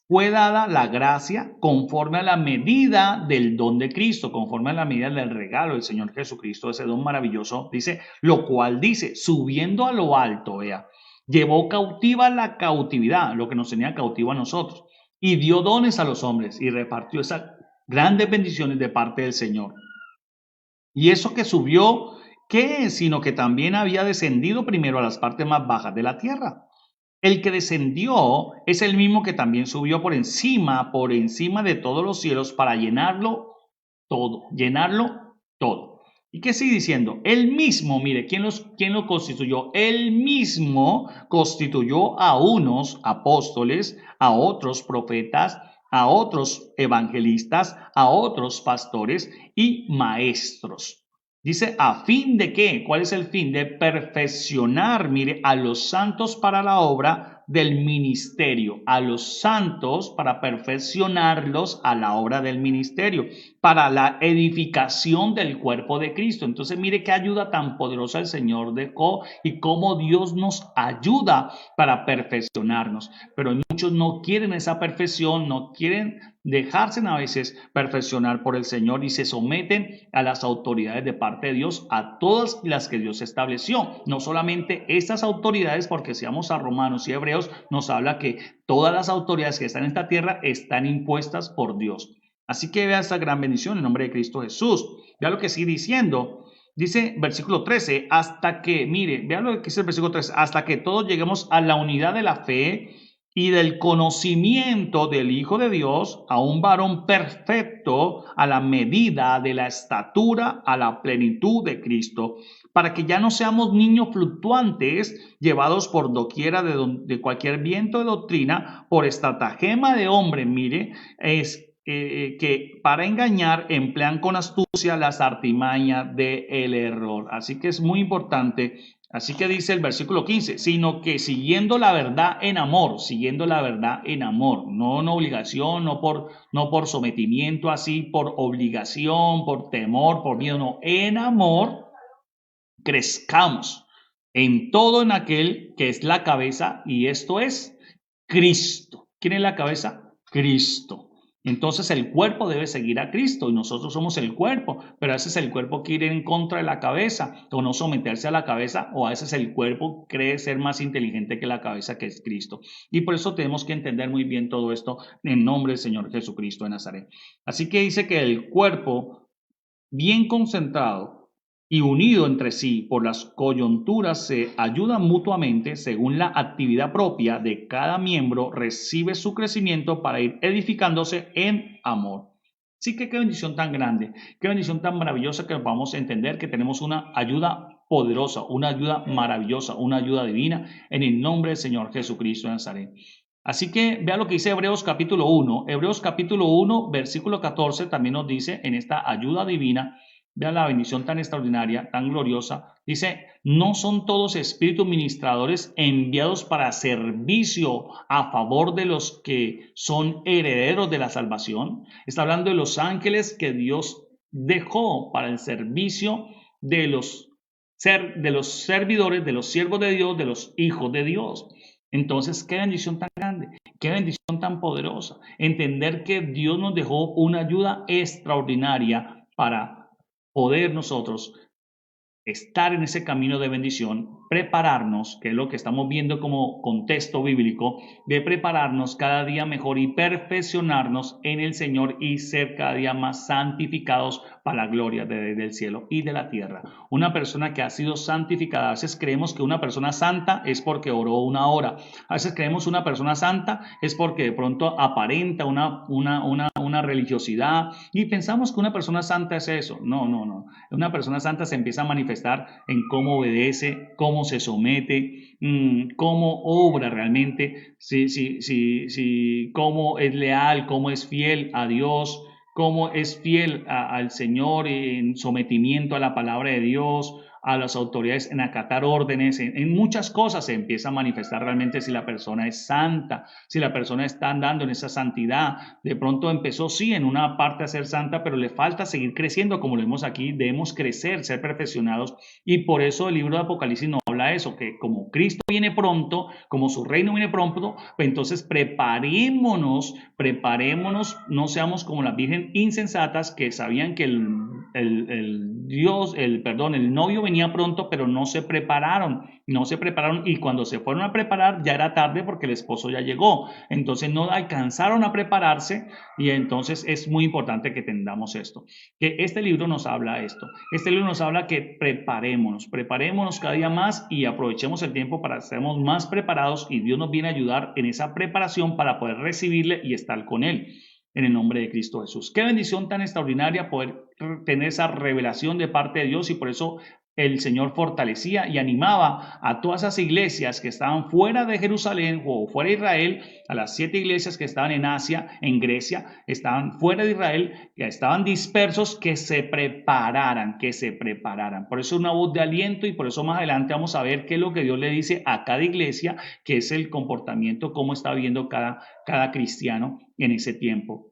fue dada la gracia conforme a la medida del don de Cristo, conforme a la medida del regalo del Señor Jesucristo, ese don maravilloso, dice, lo cual dice, subiendo a lo alto, vea, llevó cautiva la cautividad, lo que nos tenía cautivo a nosotros, y dio dones a los hombres y repartió esas grandes bendiciones de parte del Señor. Y eso que subió, ¿qué es? Sino que también había descendido primero a las partes más bajas de la tierra. El que descendió es el mismo que también subió por encima de todos los cielos para llenarlo todo. ¿Y qué sigue diciendo? Él mismo, mire, ¿quién lo constituyó? Él mismo constituyó a unos apóstoles, a otros profetas, a otros evangelistas, a otros pastores y maestros. Dice, ¿a fin de qué? ¿Cuál es el fin? De perfeccionar, mire, a los santos para la obra del ministerio, a los santos para perfeccionarlos a la obra del ministerio, para la edificación del cuerpo de Cristo. Entonces, mire qué ayuda tan poderosa el Señor dejó y cómo Dios nos ayuda para perfeccionarnos. Pero muchos no quieren esa perfección, no quieren dejarse a veces perfeccionar por el Señor y se someten a las autoridades de parte de Dios, a todas las que Dios estableció. No solamente estas autoridades, porque si vamos a Romanos y Hebreos, nos habla que todas las autoridades que están en esta tierra están impuestas por Dios. Así que vea esta gran bendición en nombre de Cristo Jesús. Vea lo que sigue diciendo. Dice versículo 13, hasta que, mire, vea lo que dice el versículo 13, hasta que todos lleguemos a la unidad de la fe y del conocimiento del Hijo de Dios, a un varón perfecto, a la medida de la estatura, a la plenitud de Cristo, para que ya no seamos niños fluctuantes, llevados por doquiera de cualquier viento de doctrina, por estratagema de hombre, mire, que para engañar emplean con astucia las artimañas del error. Así que es muy importante Así que dice el versículo 15, sino que siguiendo la verdad en amor, siguiendo la verdad en amor, no en obligación, no por sometimiento así, por obligación, por temor, por miedo, no, en amor crezcamos en todo en aquel que es la cabeza y esto es Cristo. ¿Quién es la cabeza? Cristo. Entonces el cuerpo debe seguir a Cristo y nosotros somos el cuerpo, pero a veces el cuerpo quiere ir en contra de la cabeza o no someterse a la cabeza, o a veces el cuerpo cree ser más inteligente que la cabeza, que es Cristo. Y por eso tenemos que entender muy bien todo esto en nombre del Señor Jesucristo de Nazaret. Así que dice que el cuerpo bien concentrado y unido entre sí por las coyunturas se ayudan mutuamente según la actividad propia de cada miembro recibe su crecimiento para ir edificándose en amor. Sí que qué bendición tan grande, qué bendición tan maravillosa que vamos a entender que tenemos una ayuda poderosa, una ayuda maravillosa, una ayuda divina en el nombre del Señor Jesucristo de Nazaret. Así que vea lo que dice Hebreos capítulo 1. Hebreos capítulo 1, versículo 14 también nos dice en esta ayuda divina, vea la bendición tan extraordinaria, tan gloriosa. Dice, no son todos espíritus ministradores enviados para servicio a favor de los que son herederos de la salvación. Está hablando de los ángeles que Dios dejó para el servicio de los servidores, de los siervos de Dios, de los hijos de Dios. Entonces, qué bendición tan grande, qué bendición tan poderosa. Entender que Dios nos dejó una ayuda extraordinaria para poder nosotros estar en ese camino de bendición, prepararnos, que es lo que estamos viendo como contexto bíblico, de prepararnos cada día mejor y perfeccionarnos en el Señor y ser cada día más santificados para la gloria del cielo y de la tierra. Una persona que ha sido santificada, a veces creemos que una persona santa es porque oró una hora, a veces creemos una persona santa es porque de pronto aparenta una religiosidad y pensamos que una persona santa es eso. No, no, no. Una persona santa se empieza a manifestar en cómo obedece, cómo se somete, cómo obra realmente, cómo es leal, cómo es fiel a Dios, cómo es fiel al Señor en sometimiento a la palabra de Dios, a las autoridades, en acatar órdenes, en muchas cosas se empieza a manifestar realmente si la persona es santa, si la persona está andando en esa santidad. De pronto empezó sí en una parte a ser santa, pero le falta seguir creciendo, como lo vemos aquí, debemos crecer, ser perfeccionados, y por eso el libro de Apocalipsis nos habla de eso, que como Cristo viene pronto, como su reino viene pronto, pues entonces preparémonos, no seamos como las virgen insensatas que sabían que el novio venía pronto, pero no se prepararon y cuando se fueron a preparar ya era tarde porque el esposo ya llegó. Entonces no alcanzaron a prepararse y entonces es muy importante que entendamos esto. Que este libro nos habla esto. Este libro nos habla que preparémonos cada día más y aprovechemos el tiempo para estar más preparados y Dios nos viene a ayudar en esa preparación para poder recibirle y estar con Él. En el nombre de Cristo Jesús. Qué bendición tan extraordinaria poder tener esa revelación de parte de Dios y por eso el Señor fortalecía y animaba a todas esas iglesias que estaban fuera de Jerusalén o fuera de Israel, a las 7 iglesias que estaban en Asia, en Grecia, estaban fuera de Israel, que estaban dispersos, que se prepararan. Por eso una voz de aliento y por eso más adelante vamos a ver qué es lo que Dios le dice a cada iglesia, que es el comportamiento, cómo está viendo cada cristiano en ese tiempo.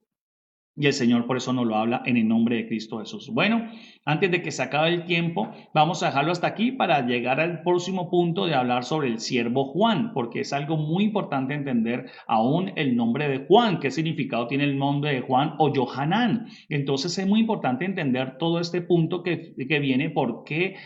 Y el Señor por eso nos lo habla en el nombre de Cristo Jesús. Bueno, antes de que se acabe el tiempo, vamos a dejarlo hasta aquí para llegar al próximo punto de hablar sobre el siervo Juan, porque es algo muy importante entender aún el nombre de Juan, qué significado tiene el nombre de Juan o Johanán. Entonces es muy importante entender todo este punto que viene, porque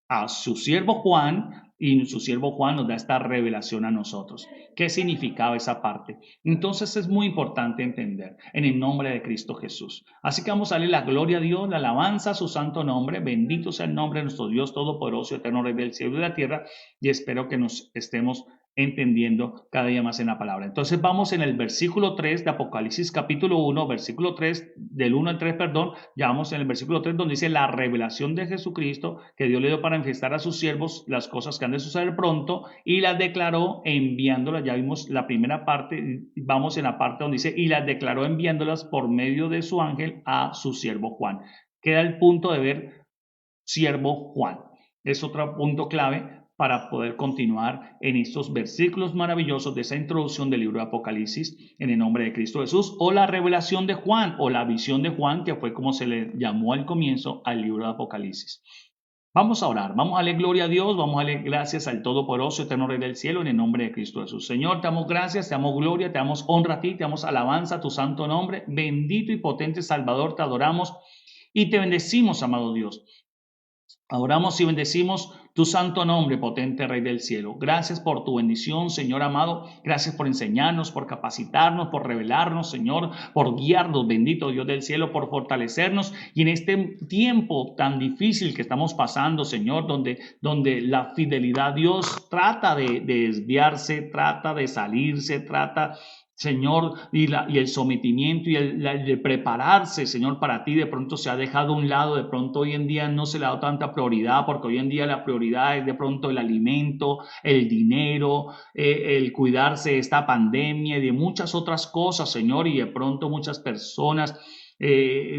a su siervo Juan, y su siervo Juan nos da esta revelación a nosotros. ¿Qué significaba esa parte? Entonces es muy importante entender en el nombre de Cristo Jesús. Así que vamos a darle la gloria a Dios, la alabanza a su santo nombre. Bendito sea el nombre de nuestro Dios Todopoderoso, eterno Rey del cielo y de la tierra. Y espero que nos estemos entendiendo cada día más en la palabra. Entonces vamos en el versículo 3 de Apocalipsis capítulo 1, versículo 3, del 1 al 3, perdón, ya vamos en el versículo 3 donde dice la revelación de Jesucristo que Dios le dio para manifestar a sus siervos las cosas que han de suceder pronto y las declaró enviándolas. Ya vimos la primera parte, vamos en la parte donde dice y las declaró enviándolas por medio de su ángel a su siervo Juan. Queda el punto de ver siervo Juan. Es otro punto clave para poder continuar en estos versículos maravillosos de esa introducción del libro de Apocalipsis en el nombre de Cristo Jesús, o la revelación de Juan, o la visión de Juan, que fue como se le llamó al comienzo al libro de Apocalipsis. Vamos a orar, vamos a darle gloria a Dios, vamos a darle gracias al Todopoderoso, eterno Rey del cielo, en el nombre de Cristo Jesús. Señor, te damos gracias, te damos gloria, te damos honra a ti, te damos alabanza a tu santo nombre, bendito y potente Salvador, te adoramos y te bendecimos, amado Dios. Adoramos y bendecimos tu santo nombre, potente Rey del cielo. Gracias por tu bendición, Señor amado. Gracias por enseñarnos, por capacitarnos, por revelarnos, Señor, por guiarnos, bendito Dios del cielo, por fortalecernos. Y en este tiempo tan difícil que estamos pasando, Señor, donde la fidelidad a Dios trata de desviarse, trata de salirse, trata, Señor, y el sometimiento y el prepararse, Señor, para ti de pronto se ha dejado a un lado, de pronto hoy en día no se le ha dado tanta prioridad, porque hoy en día la prioridad es de pronto el alimento, el dinero, el cuidarse de esta pandemia y de muchas otras cosas, Señor, y de pronto muchas personas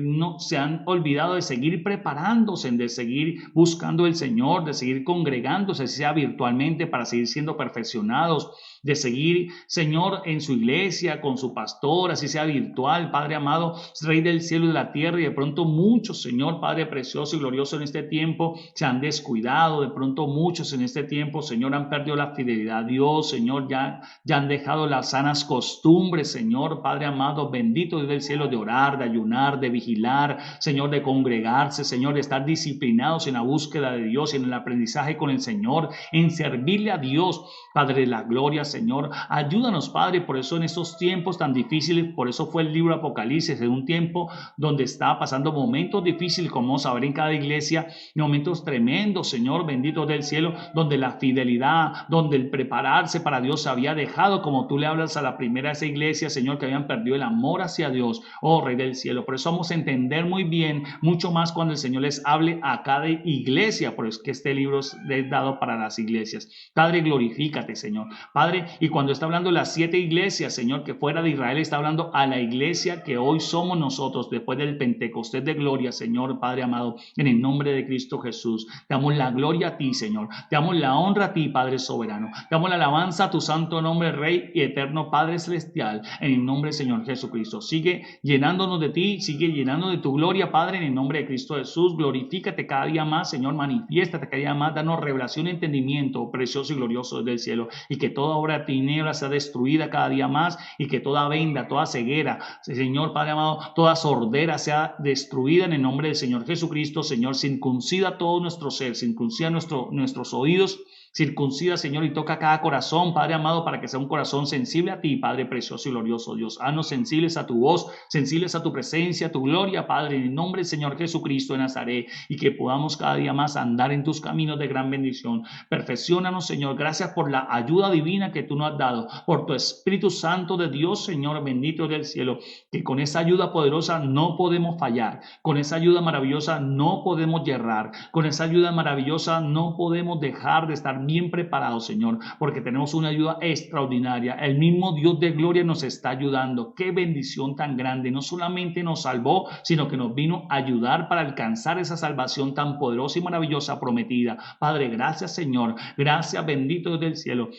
no se han olvidado de seguir preparándose, de seguir buscando el Señor, de seguir congregándose, sea virtualmente, para seguir siendo perfeccionados, de seguir, Señor, en su iglesia, con su pastor, así sea virtual, Padre amado, Rey del cielo y de la tierra. Y de pronto muchos, Señor, Padre precioso y glorioso, en este tiempo se han descuidado. De pronto muchos en este tiempo, Señor, han perdido la fidelidad a Dios, Señor, ya han dejado las sanas costumbres, Señor, Padre amado, bendito Dios del cielo, de orar, de ayunar, de vigilar, Señor, de congregarse, Señor, de estar disciplinados en la búsqueda de Dios, en el aprendizaje con el Señor, en servirle a Dios. Padre de la gloria, Señor, ayúdanos, Padre. Por eso en estos tiempos tan difíciles, por eso fue el libro Apocalipsis, en un tiempo donde está pasando momentos difíciles, como vamos a ver en cada iglesia, momentos tremendos, Señor, bendito del cielo, donde la fidelidad, donde el prepararse para Dios se había dejado, como tú le hablas a la primera de esa iglesia, Señor, que habían perdido el amor hacia Dios, oh Rey del cielo. Por eso vamos a entender muy bien, mucho más cuando el Señor les hable a cada iglesia. Por eso es que este libro es dado para las iglesias. Padre, glorifica, Señor, Padre, y cuando está hablando de las 7 iglesias, Señor, que fuera de Israel, está hablando a la iglesia que hoy somos nosotros, después del Pentecostés de gloria, Señor, Padre amado, en el nombre de Cristo Jesús. Te damos la gloria a ti, Señor, te damos la honra a ti, Padre soberano, te damos la alabanza a tu santo nombre, Rey y eterno Padre celestial, en el nombre del Señor Jesucristo. Sigue llenándonos de ti, sigue llenándonos de tu gloria, Padre, en el nombre de Cristo Jesús. Glorifícate cada día más, Señor, manifiéstate cada día más, danos revelación y entendimiento precioso y glorioso del cielo, y que toda obra de tiniebla sea destruida cada día más, y que toda venda, toda ceguera, Señor Padre amado, toda sordera sea destruida en el nombre del Señor Jesucristo. Señor, circuncida todo nuestro ser, circuncida nuestros oídos, circuncida, Señor, y toca cada corazón, Padre amado, para que sea un corazón sensible a ti, Padre precioso y glorioso Dios. Haznos sensibles a tu voz, sensibles a tu presencia, a tu gloria, Padre, en el nombre del Señor Jesucristo de Nazaret, y que podamos cada día más andar en tus caminos de gran bendición. Perfecciónanos, Señor. Gracias por la ayuda divina que tú nos has dado, por tu Espíritu Santo de Dios, Señor, bendito del cielo, que con esa ayuda poderosa no podemos fallar, con esa ayuda maravillosa no podemos yerrar, con esa ayuda maravillosa no podemos dejar de estar bien preparados, Señor, porque tenemos una ayuda extraordinaria. El mismo Dios de gloria nos está ayudando. Qué bendición tan grande. No solamente nos salvó, sino que nos vino a ayudar para alcanzar esa salvación tan poderosa y maravillosa prometida. Padre, gracias, Señor. Gracias, bendito Dios del cielo.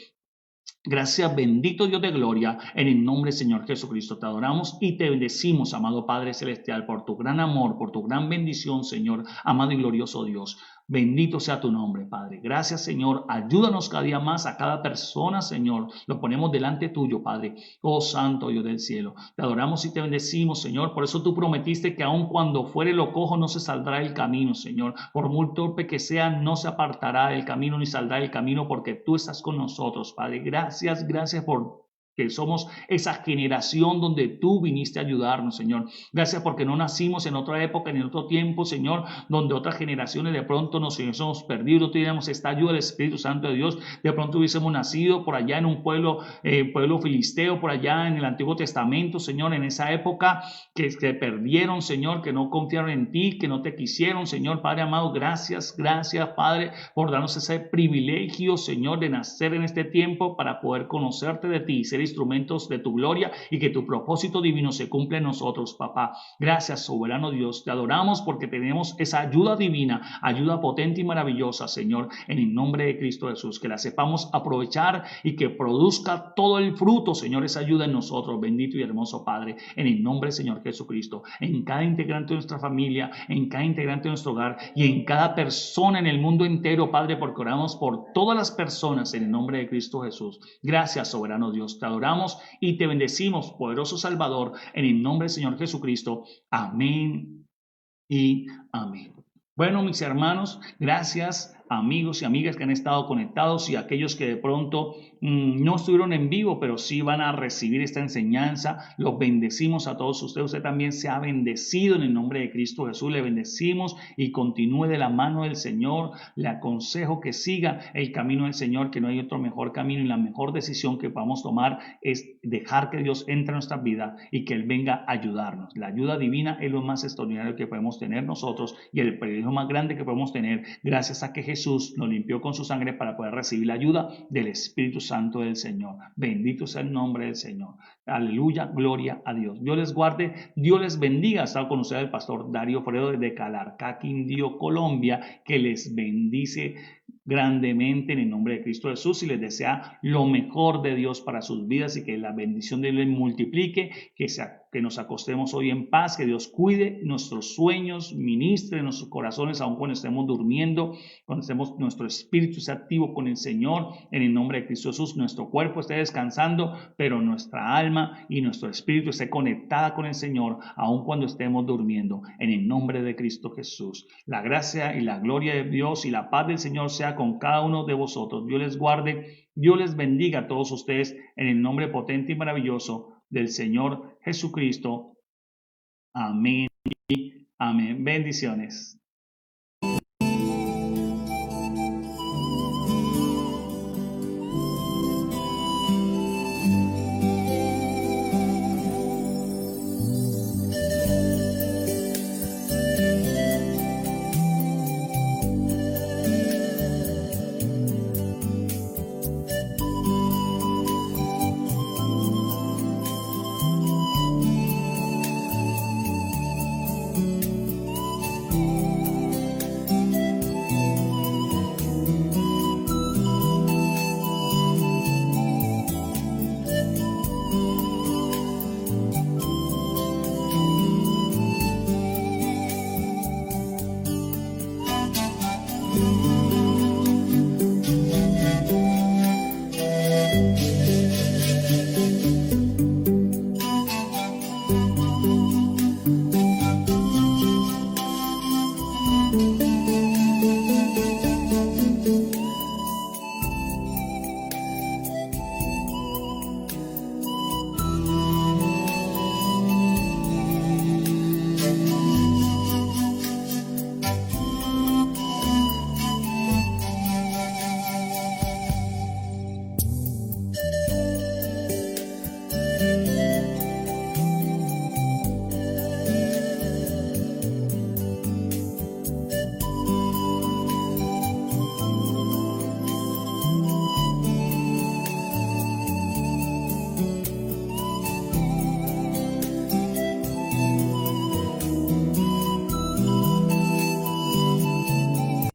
Gracias, bendito Dios de gloria, en el nombre del Señor Jesucristo. Te adoramos y te bendecimos, amado Padre Celestial, por tu gran amor, por tu gran bendición, Señor, amado y glorioso Dios. Bendito sea tu nombre, Padre. Gracias, Señor. Ayúdanos cada día más a cada persona, Señor. Lo ponemos delante tuyo, Padre. Oh, santo Dios del cielo. Te adoramos y te bendecimos, Señor. Por eso tú prometiste que aun cuando fuere lo cojo no se saldrá del camino, Señor. Por muy torpe que sea, no se apartará del camino ni saldrá del camino, porque tú estás con nosotros, Padre. Gracias por que somos esa generación donde tú viniste a ayudarnos, Señor. Gracias porque no nacimos en otra época, ni en otro tiempo, Señor, donde otras generaciones de pronto nos hubiésemos perdido, no tuviéramos esta ayuda del Espíritu Santo de Dios. De pronto hubiésemos nacido por allá en un pueblo filisteo, por allá en el Antiguo Testamento, Señor, en esa época que perdieron, Señor, que no confiaron en ti, que no te quisieron, Señor, Padre amado. Gracias, Padre, por darnos ese privilegio, Señor, de nacer en este tiempo para poder conocerte de ti, ser instrumentos de tu gloria y que tu propósito divino se cumpla en nosotros, papá. Gracias, soberano Dios. Te adoramos porque tenemos esa ayuda divina, ayuda potente y maravillosa, Señor, en el nombre de Cristo Jesús. Que la sepamos aprovechar y que produzca todo el fruto, Señor, esa ayuda en nosotros, bendito y hermoso Padre, en el nombre, Señor Jesucristo, en cada integrante de nuestra familia, en cada integrante de nuestro hogar y en cada persona en el mundo entero, Padre, porque oramos por todas las personas en el nombre de Cristo Jesús. Gracias, soberano Dios. Te adoramos y te bendecimos, poderoso Salvador, en el nombre del Señor Jesucristo. Amén y amén. Bueno, mis hermanos, gracias, amigos y amigas que han estado conectados y aquellos que de pronto no estuvieron en vivo, pero sí van a recibir esta enseñanza. Los bendecimos a todos ustedes. Usted también se ha bendecido en el nombre de Cristo Jesús. Le bendecimos y continúe de la mano del Señor. Le aconsejo que siga el camino del Señor, que no hay otro mejor camino, y la mejor decisión que podamos tomar es dejar que Dios entre en nuestra vida y que Él venga a ayudarnos. La ayuda divina es lo más extraordinario que podemos tener nosotros y el privilegio más grande que podemos tener gracias a que Jesús nos limpió con su sangre para poder recibir la ayuda del Espíritu Santo del Señor. Bendito sea el nombre del Señor. Aleluya, gloria a Dios. Dios les guarde, Dios les bendiga. Ha estado con ustedes el pastor Darío Fredo desde Calarcá, Quindío, Colombia, que les bendice grandemente en el nombre de Cristo Jesús y les desea lo mejor de Dios para sus vidas y que la bendición de Dios les multiplique, que nos acostemos hoy en paz, que Dios cuide nuestros sueños, ministre nuestros corazones aun cuando estemos durmiendo, cuando estemos, nuestro espíritu esté activo con el Señor en el nombre de Cristo Jesús, nuestro cuerpo esté descansando, pero nuestra alma y nuestro espíritu esté conectada con el Señor aun cuando estemos durmiendo en el nombre de Cristo Jesús. La gracia y la gloria de Dios y la paz del Señor sea con cada uno de vosotros. Dios les guarde, Dios les bendiga a todos ustedes en el nombre potente y maravilloso del Señor Jesucristo. Amén. Amén. Bendiciones.